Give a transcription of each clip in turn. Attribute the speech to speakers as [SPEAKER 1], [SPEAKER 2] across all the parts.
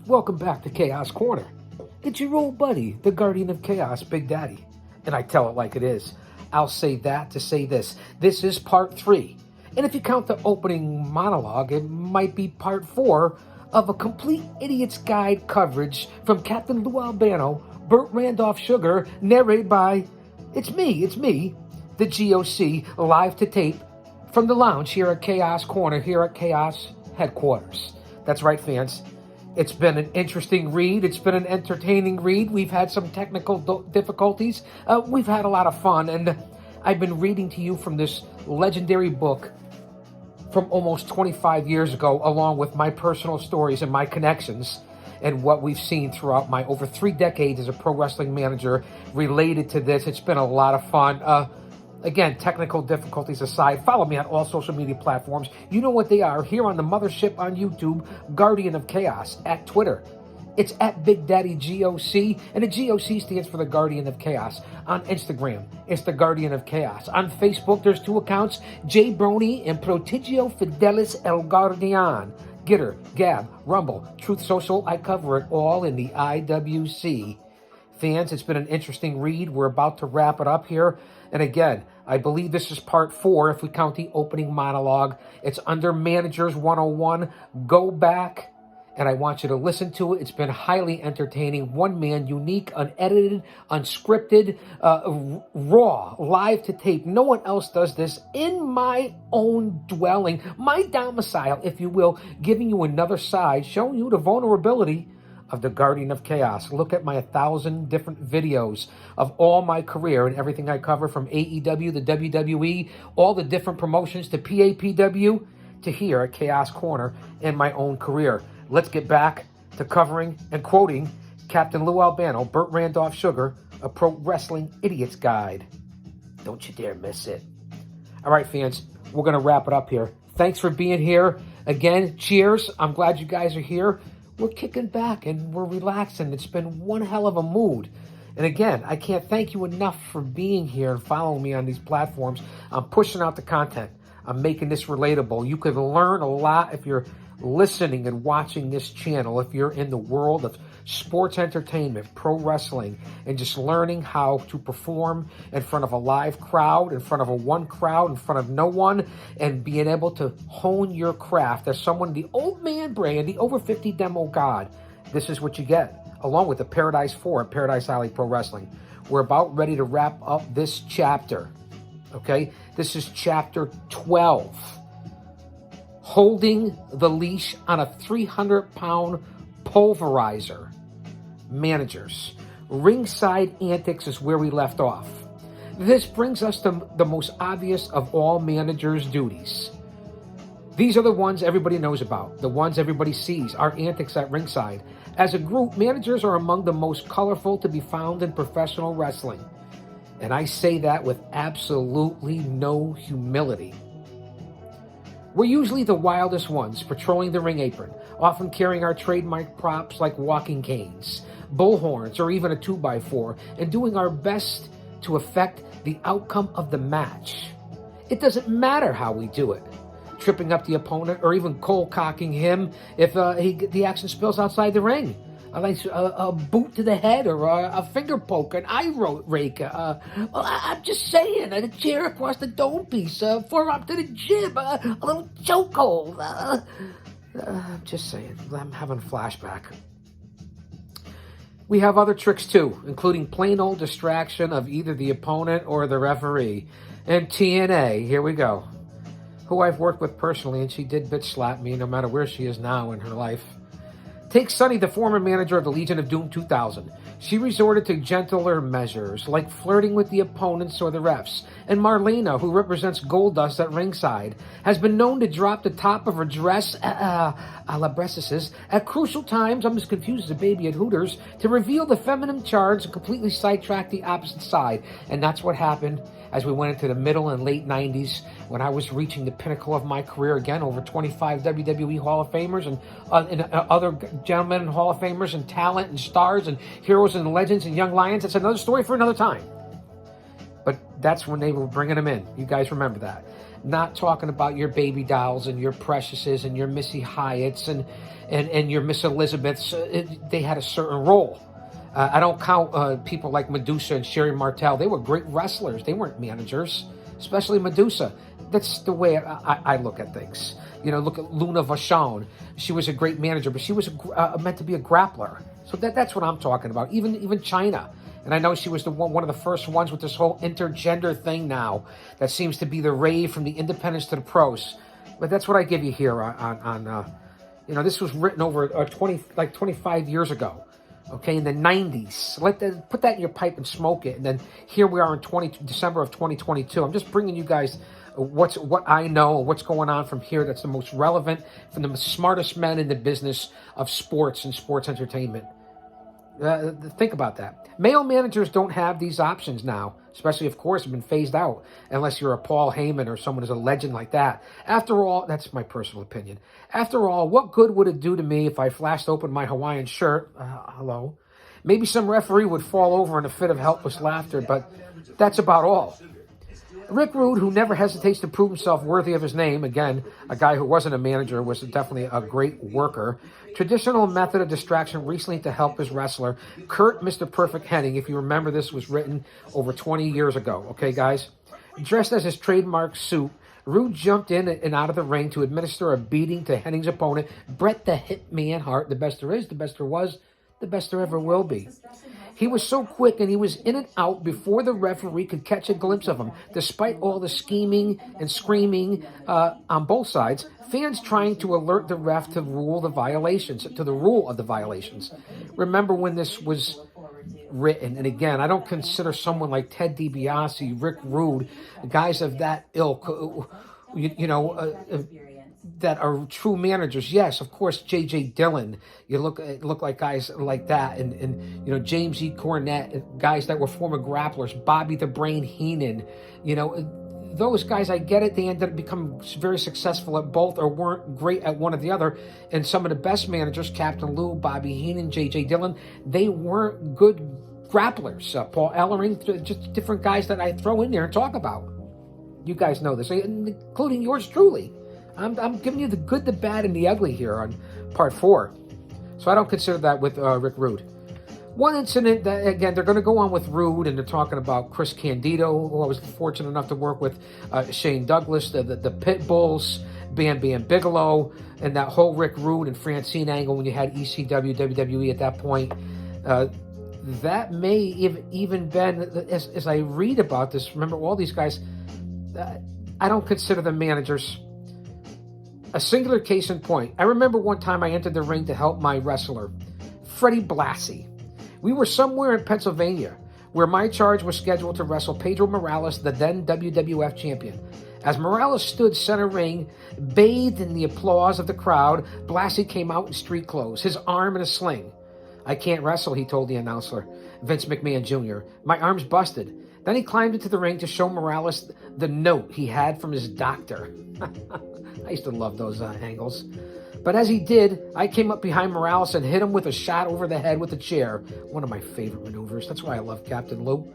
[SPEAKER 1] Welcome back to Chaos Corner. It's your old buddy, the Guardian of Chaos, Big Daddy. And I tell it like it is. I'll say that to say this. This is part 3. And if you count the opening monologue, it might be part 4 of a complete idiot's guide coverage from Captain Lou Albano, Burt Randolph Sugar, narrated by, it's me, the GOC, live to tape from the lounge here at Chaos Corner, here at Chaos Headquarters. That's right, fans. It's been an interesting read. It's been an entertaining read. We've had some technical difficulties. We've had a lot of fun. And I've been reading to you from this legendary book from almost 25 years ago, along with my personal stories and my connections and what we've seen throughout my over 3 decades as a pro wrestling manager related to this. It's been a lot of fun. Again, technical difficulties aside, follow me on all social media platforms. You know what they are. Here on the mothership on YouTube, Guardian of Chaos. At Twitter, it's at Big Daddy GOC, and the GOC stands for the Guardian of Chaos. On Instagram, it's the Guardian of Chaos. On Facebook, there's 2 accounts, J Brony and Prodigio Fidelis El Guardian. Gitter, Gab, Rumble, Truth Social, I cover it all in the IWC. Fans, it's been an interesting read. We're about to wrap it up here. And again, I believe this is part 4 if we count the opening monologue. It's under Managers 101. Go back, and I want you to listen to it. It's been highly entertaining. One man, unique, unedited, unscripted, raw, live to tape. No one else does this in my own dwelling, my domicile, if you will, giving you another side, showing you the vulnerability of the Guardian of Chaos. Look at my 1,000 different videos of all my career and everything I cover, from AEW, the WWE, all the different promotions, to PAPW, to here at Chaos Corner in my own career. Let's get back to covering and quoting Captain Lou Albano, Burt Randolph Sugar, a pro wrestling idiot's guide. Don't you dare miss it. All right, fans, we're going to wrap it up here. Thanks for being here. Again, cheers. I'm glad you guys are here. We're kicking back and we're relaxing. It's been one hell of a mood. And again, I can't thank you enough for being here and following me on these platforms. I'm pushing out the content. I'm making this relatable. You can learn a lot if you're listening and watching this channel, if you're in the world of sports entertainment, pro wrestling, and just learning how to perform in front of a live crowd, in front of a one crowd, in front of no one, and being able to hone your craft as someone, the old man brand, the over 50 demo god. This is what you get, along with the Paradise 4 at Paradise Alley Pro Wrestling. We're about ready to wrap up this chapter, okay? This is chapter 12. Holding the leash on a 300-pound pulverizer. Managers. Ringside antics is where we left off. This brings us to the most obvious of all managers' duties. These are the ones everybody knows about, the ones everybody sees, our antics at ringside. As a group, managers are among the most colorful to be found in professional wrestling. And I say that with absolutely no humility. We're usually the wildest ones, patrolling the ring apron, often carrying our trademark props like walking canes, bullhorns, or even a 2x4, and doing our best to affect the outcome of the match. It doesn't matter how we do it. Tripping up the opponent, or even cold cocking him if the action spills outside the ring. Like a boot to the head, or a finger poke, an eye rake. I'm just saying, a chair across the dome piece, forearm to the jib, a little chokehold. I'm just saying, I'm having a flashback. We have other tricks too, including plain old distraction of either the opponent or the referee. And TNA, here we go, who I've worked with personally, and she did bitch slap me no matter where she is now in her life. Take Sunny, the former manager of the Legion of Doom 2000. She resorted to gentler measures, like flirting with the opponents or the refs. And Marlena, who represents Goldust at ringside, has been known to drop the top of her dress, a la Bresses, at crucial times, I'm as confused as a baby at Hooters, to reveal the feminine charge and completely sidetrack the opposite side. And that's what happened as we went into the middle and late 90s, when I was reaching the pinnacle of my career again, over 25 WWE Hall of Famers and other gentlemen and Hall of Famers and talent and stars and heroes and legends and young lions. That's another story for another time. But that's when they were bringing them in. You guys remember that. not talking about your baby dolls and your Preciouses and your Missy Hyatts and your Miss Elizabeths. They had a certain role. I don't count people like Medusa and Sherry Martel. They were great wrestlers. They weren't managers, especially Medusa. That's the way I look at things. You know, look at Luna Vachon. She was a great manager, but she was meant to be a grappler. So that's what I'm talking about. Even Chyna. And I know she was one of the first ones with this whole intergender thing now that seems to be the rave from the independents to the pros. But that's what I give you here on this was written over 25 years ago. Okay, in the 90s. Put that in your pipe and smoke it. And then here we are in December of 2022. I'm just bringing you guys what I know, what's going on from here that's the most relevant from the smartest men in the business of sports and sports entertainment. Think about that. Male managers don't have these options now, especially, of course, have been phased out, unless you're a Paul Heyman or someone who's a legend like that. After all, that's my personal opinion. After all, what good would it do to me if I flashed open my Hawaiian shirt? Hello. Maybe some referee would fall over in a fit of helpless laughter, but that's about all. Rick Rude, who never hesitates to prove himself worthy of his name, again, a guy who wasn't a manager, was definitely a great worker. Traditional method of distraction recently to help his wrestler, Kurt Mr. Perfect Hennig. If you remember, this was written over 20 years ago. Okay, guys? Dressed as his trademark suit, Rude jumped in and out of the ring to administer a beating to Hennig's opponent, Bret the Hitman Hart. The best there is, the best there was, the best there ever will be. He was so quick and he was in and out before the referee could catch a glimpse of him. Despite all the scheming and screaming on both sides, fans trying to alert the ref to the rule of the violations. Remember when this was written? And again, I don't consider someone like Ted DiBiase, Rick Rude, guys of that ilk, that are true managers. Yes, of course, J.J. Dillon. You look like guys like that, and James E. Cornette, guys that were former grapplers, Bobby the Brain Heenan. Those guys, I get it. They ended up becoming very successful at both, or weren't great at one or the other. And some of the best managers, Captain Lou, Bobby Heenan, J.J. Dillon, they weren't good grapplers. Paul Ellering, just different guys that I throw in there and talk about. You guys know this, including yours truly. I'm giving you the good, the bad, and the ugly here on part 4. So I don't consider that with Rick Rude. One incident that, again, they're going to go on with Rude, and they're talking about Chris Candido, who I was fortunate enough to work with, Shane Douglas, the Pit Bulls, Bam Bam Bigelow, and that whole Rick Rude and Francine angle when you had ECW, WWE at that point. That may have even been, as I read about this, remember all these guys, I don't consider them managers. A singular case in point. I remember one time I entered the ring to help my wrestler, Freddie Blassie. We were somewhere in Pennsylvania where my charge was scheduled to wrestle Pedro Morales, the then WWF champion. As Morales stood center ring, bathed in the applause of the crowd, Blassie came out in street clothes, his arm in a sling. "I can't wrestle," he told the announcer, Vince McMahon Jr. "My arm's busted." Then he climbed into the ring to show Morales the note he had from his doctor. I used to love those angles. But as he did, I came up behind Morales and hit him with a shot over the head with a chair. One of my favorite maneuvers. That's why I love Captain Lou.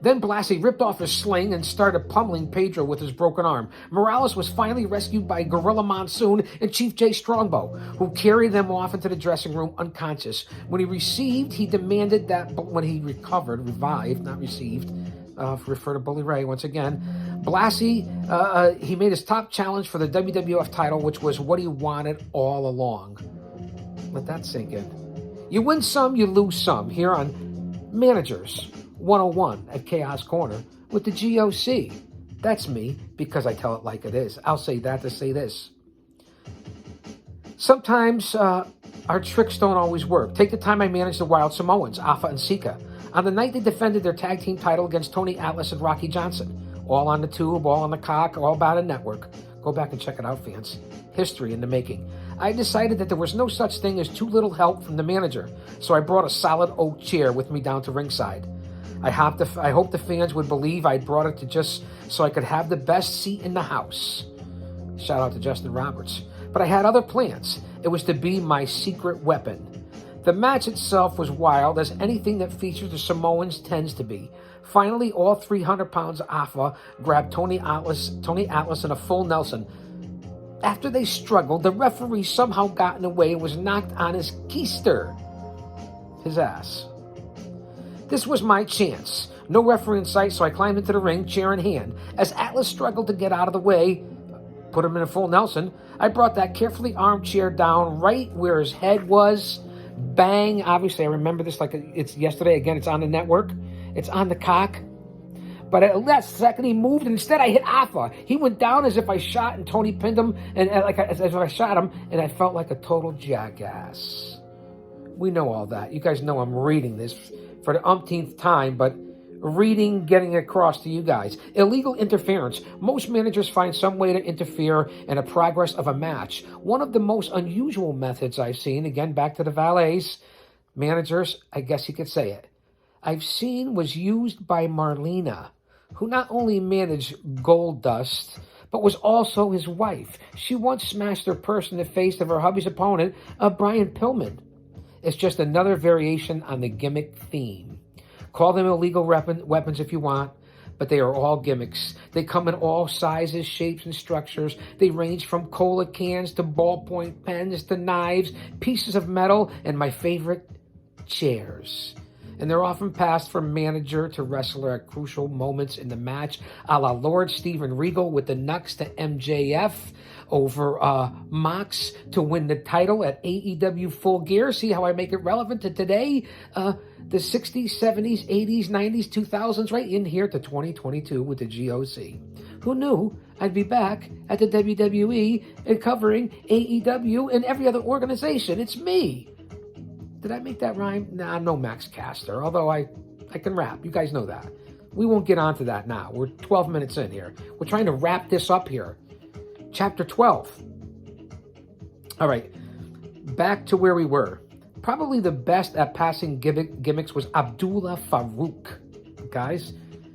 [SPEAKER 1] Then Blassie ripped off his sling and started pummeling Pedro with his broken arm. Morales was finally rescued by Gorilla Monsoon and Chief Jay Strongbow, who carried them off into the dressing room unconscious. When he demanded that when he revived, not received, refer to Bully Ray once again, Blassie, he made his top challenge for the WWF title, which was what he wanted all along. Let that sink in. You win some, you lose some, here on Managers 101 at Chaos Corner with the GOC. That's me, because I tell it like it is. I'll say that to say this. Sometimes our tricks don't always work. Take the time I managed the Wild Samoans, Alpha and Sika, on the night they defended their tag team title against Tony Atlas and Rocky Johnson. All on the tube, all on the cock, all about a network. Go back and check it out, fans. History in the making. I decided that there was no such thing as too little help from the manager, so I brought a solid oak chair with me down to ringside. I hope the fans would believe I brought it to just so I could have the best seat in the house. Shout out to Justin Roberts. But I had other plans. It was to be my secret weapon. The match itself was wild, as anything that features the Samoans tends to be. Finally, all 300 pounds of Afa grabbed Tony Atlas in a full Nelson. After they struggled, the referee somehow got in the way and was knocked on his keister, his ass. This was my chance. No referee in sight, so I climbed into the ring, chair in hand. As Atlas struggled to get out of the way, put him in a full Nelson, I brought that carefully armed chair down right where his head was. Bang. Obviously, I remember this like it's yesterday. Again, it's on the network. It's on the cock. But at the last second, he moved, and instead I hit Afa. He went down as if I shot, and Tony pinned him, and as if I shot him, and I felt like a total jackass. We know all that. You guys know I'm reading this for the umpteenth time, but getting across to you guys. Illegal interference. Most managers find some way to interfere in the progress of a match. One of the most unusual methods I've seen, again, back to the valets, managers, I guess you could say it, I've seen was used by Marlena, who not only managed Goldust, but was also his wife. She once smashed her purse in the face of her hubby's opponent, Brian Pillman. It's just another variation on the gimmick theme. Call them illegal weapons if you want, but they are all gimmicks. They come in all sizes, shapes, and structures. They range from cola cans to ballpoint pens to knives, pieces of metal, and my favorite, chairs. And they're often passed from manager to wrestler at crucial moments in the match, a la Lord Steven Regal with the Nux to MJF over Mox to win the title at AEW Full Gear. See how I make it relevant to today? The 60s, 70s, 80s, 90s, 2000s, right in here to 2022 with the GOC. Who knew I'd be back at the WWE and covering AEW and every other organization? It's me. Did I make that rhyme? Nah, I'm no Max Caster, although I can rap. You guys know that. We won't get onto that now. We're 12 minutes in here. We're trying to wrap this up here. Chapter 12. All right, back to where we were. Probably the best at passing gimmicks was Abdullah Farouk. Guys,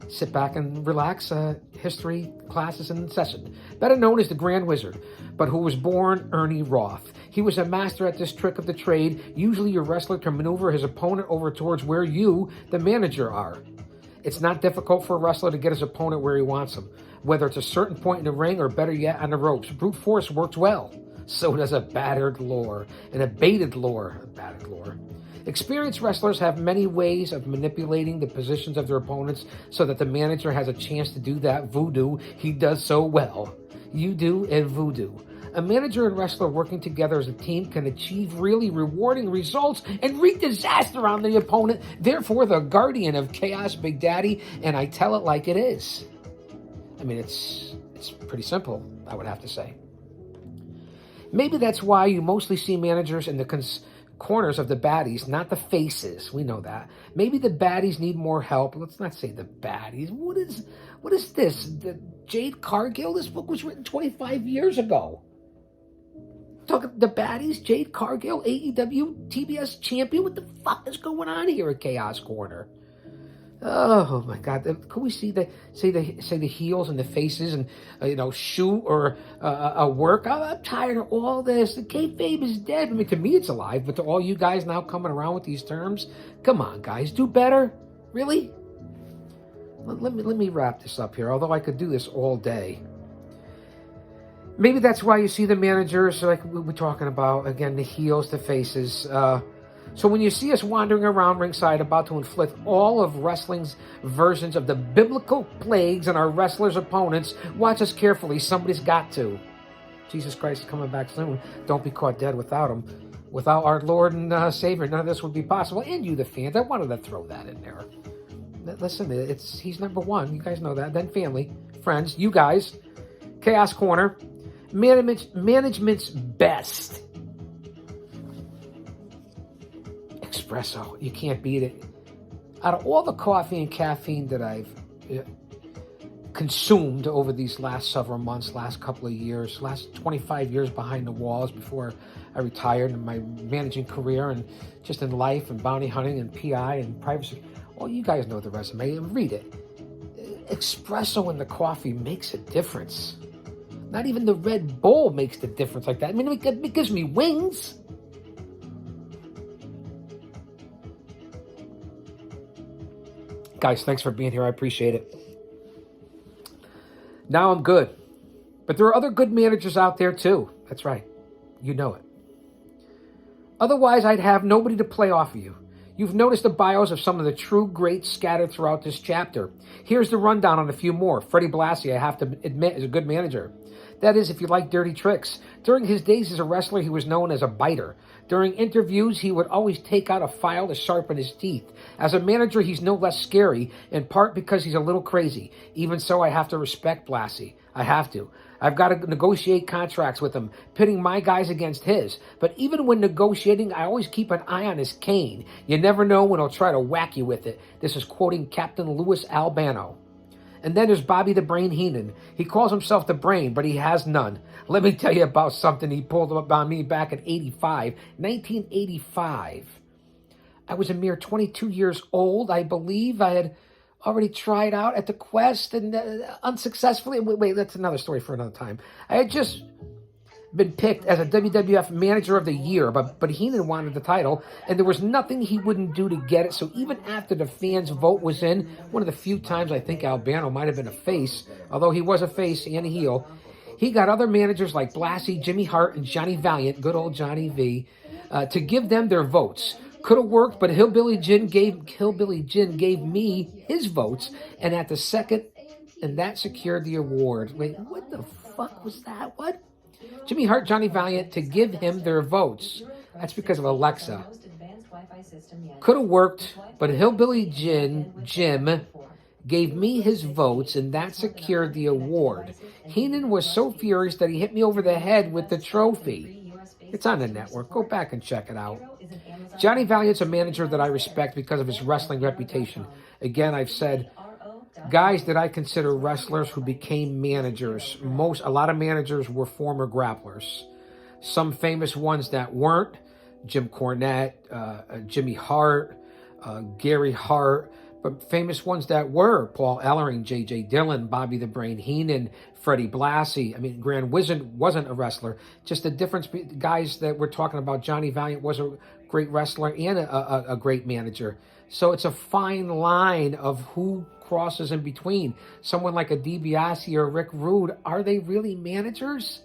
[SPEAKER 1] sit back and relax. History class is in session. Better known as the Grand Wizard, but who was born Ernie Roth. He was a master at this trick of the trade. Usually your wrestler can maneuver his opponent over towards where you, the manager, are. It's not difficult for a wrestler to get his opponent where he wants him, whether it's a certain point in the ring or better yet on the ropes. Brute force works well. So does a battered lore. And a baited lore. Experienced wrestlers have many ways of manipulating the positions of their opponents so that the manager has a chance to do that voodoo he does so well. You do and voodoo. A manager and wrestler working together as a team can achieve really rewarding results and wreak disaster on the opponent. Therefore, the guardian of chaos, Big Daddy, and I tell it like it is. I mean, it's pretty simple, I would have to say. Maybe that's why you mostly see managers in the corners of the baddies, not the faces. We know that. Maybe the baddies need more help. Let's not say the baddies. What is this? The Jade Cargill? This book was written 25 years ago. Talking the baddies, Jade Cargill, AEW, TBS champion. What the fuck is going on here at Chaos Corner? Oh my God! Could we say the heels and the faces and shoot or a work? I'm tired of all this. The kayfabe is dead. I mean, to me it's alive, but to all you guys now coming around with these terms, come on, guys, do better. Really? Let me wrap this up here. Although I could do this all day. Maybe that's why you see the managers, like we're talking about again, the heels, the faces. So when you see us wandering around ringside about to inflict all of wrestling's versions of the biblical plagues on our wrestlers' opponents, watch us carefully. Somebody's got to. Jesus Christ is coming back soon. Don't be caught dead without him. Without our Lord and Savior, none of this would be possible. And you, the fans, I wanted to throw that in there. Listen, he's number one. You guys know that. Then family, friends, you guys. Chaos Corner. Management's best. Espresso. You can't beat it. Out of all the coffee and caffeine that I've consumed over these last several months, last couple of years, last 25 years behind the walls before I retired in my managing career and just in life and bounty hunting and PI and privacy. Well, you guys know the resume. Read it. Espresso in the coffee makes a difference. Not even the Red Bull makes the difference like that. I mean, it gives me wings. Guys, thanks for being here. I appreciate it. Now I'm good. But there are other good managers out there too. That's right. You know it. Otherwise, I'd have nobody to play off of you. You've noticed the bios of some of the true greats scattered throughout this chapter. Here's the rundown on a few more. Freddie Blassie, I have to admit, is a good manager. That is, if you like dirty tricks. During his days as a wrestler, he was known as a biter. During interviews, he would always take out a file to sharpen his teeth. As a manager, he's no less scary, in part because he's a little crazy. Even so, I have to respect Blassie. I have to. I've got to negotiate contracts with him, pitting my guys against his. But even when negotiating, I always keep an eye on his cane. You never know when he'll try to whack you with it. This is quoting Captain Louis Albano. And then there's Bobby the Brain Heenan. He calls himself the Brain, but he has none. Let me tell you about something he pulled up on me back in 1985. I was a mere 22 years old, I believe. I had already tried out at the Quest and unsuccessfully. Wait, that's another story for another time. I had just been picked as a WWF Manager of the Year, but Heenan wanted the title, and there was nothing he wouldn't do to get it. So even after the fans' vote was in, one of the few times I think Albano might have been a face, although he was a face and a heel, he got other managers like Blassie, Jimmy Hart, and Johnny Valiant, good old Johnny V, to give them their votes. Could have worked, but Hillbilly Jim gave me his votes, and at the second, and that secured the award. Wait, what the fuck was that? What? Jimmy Hart, Johnny Valiant to give him their votes. That's because of Alexa. Could have worked, but Hillbilly Jim gave me his votes, and that secured the award. Heenan was so furious that he hit me over the head with the trophy. It's on the network. Go back and check it out. Johnny Valiant's a manager that I respect because of his wrestling reputation. Again, I've said, guys that I consider wrestlers who became managers. A lot of managers were former grapplers. Some famous ones that weren't: Jim Cornette, Jimmy Hart, Gary Hart. But famous ones that were: Paul Ellering, J.J. Dillon, Bobby the Brain Heenan, Freddie Blassie. I mean, Grand Wizard wasn't a wrestler. Just the difference, guys that we're talking about, Johnny Valiant was a great wrestler and a great manager. So it's a fine line of who crosses in between. Someone like a DiBiase or Rick Rude, are they really managers?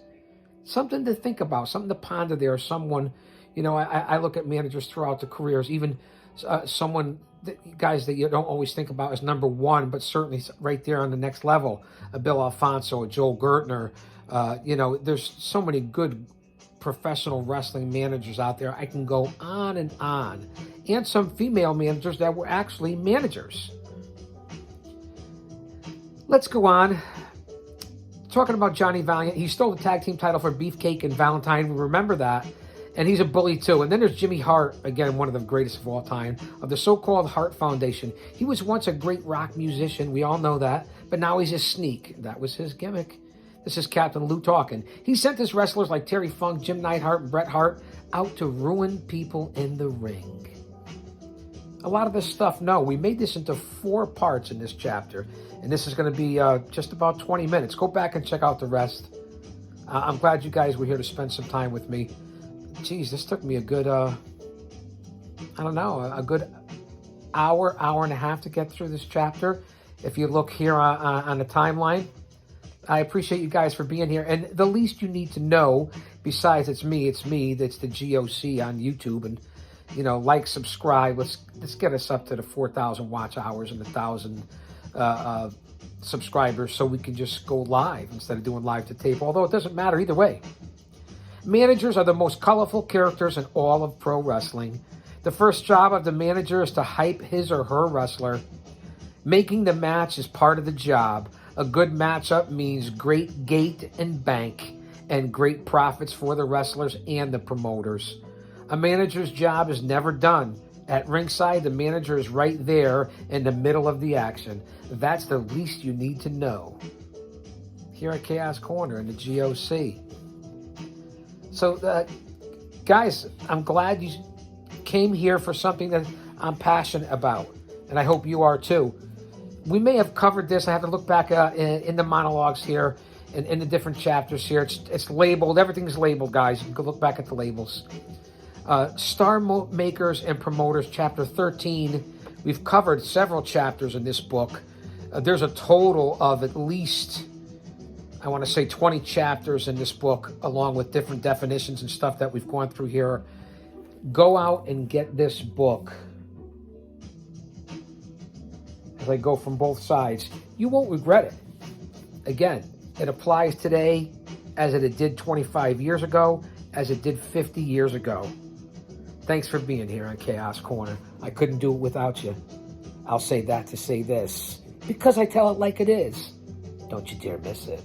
[SPEAKER 1] Something to think about, something to ponder there. Someone, I look at managers throughout the careers, even guys that you don't always think about as number one, but certainly right there on the next level, a Bill Alfonso, a Joel Gertner. There's so many good professional wrestling managers out there. I can go on. And some female managers that were actually managers. Let's go on. Talking about Johnny Valiant, he stole the tag team title for Beefcake and Valentine. We remember that. And he's a bully too. And then there's Jimmy Hart, again, one of the greatest of all time, of the so-called Hart Foundation. He was once a great rock musician. We all know that. But now he's a sneak. That was his gimmick. This is Captain Lou talking. He sent his wrestlers like Terry Funk, Jim Neidhart, and Bret Hart out to ruin people in the ring. A lot of this stuff, no. We made this into 4 parts in this chapter. And this is going to be just about 20 minutes. Go back and check out the rest. I'm glad you guys were here to spend some time with me. Geez, this took me a good, a good hour and a half to get through this chapter. If you look here on the timeline, I appreciate you guys for being here. And the least you need to know, besides it's me, that's the GOC on YouTube. And, like, subscribe. Let's get us up to the 4,000 watch hours and 1,000 subscribers so we can just go live instead of doing live to tape, although it doesn't matter either way. Managers are the most colorful characters in all of pro wrestling. The first job of the manager is to hype his or her wrestler. Making the match is part of the job. A good matchup means great gate and bank and great profits for the wrestlers and the promoters. A manager's job is never done. At ringside, the manager is right there in the middle of the action. That's the least you need to know. Here at Chaos Corner in the GOC. So, guys, I'm glad you came here for something that I'm passionate about. And I hope you are too. We may have covered this. I have to look back in the monologues here, in the different chapters here. It's labeled. Everything's labeled, guys. You can go look back at the labels. Star Makers and Promoters, Chapter 13, We've covered several chapters in this book. There's a total of at least, I want to say 20 chapters in this book, along with different definitions and stuff that we've gone through here. Go out and get this book. As I go from both sides, you won't regret it. Again, it applies today as it did 25 years ago, as it did 50 years ago. Thanks for being here on Chaos Corner. I couldn't do it without you. I'll say that to say this, because I tell it like it is. Don't you dare miss it.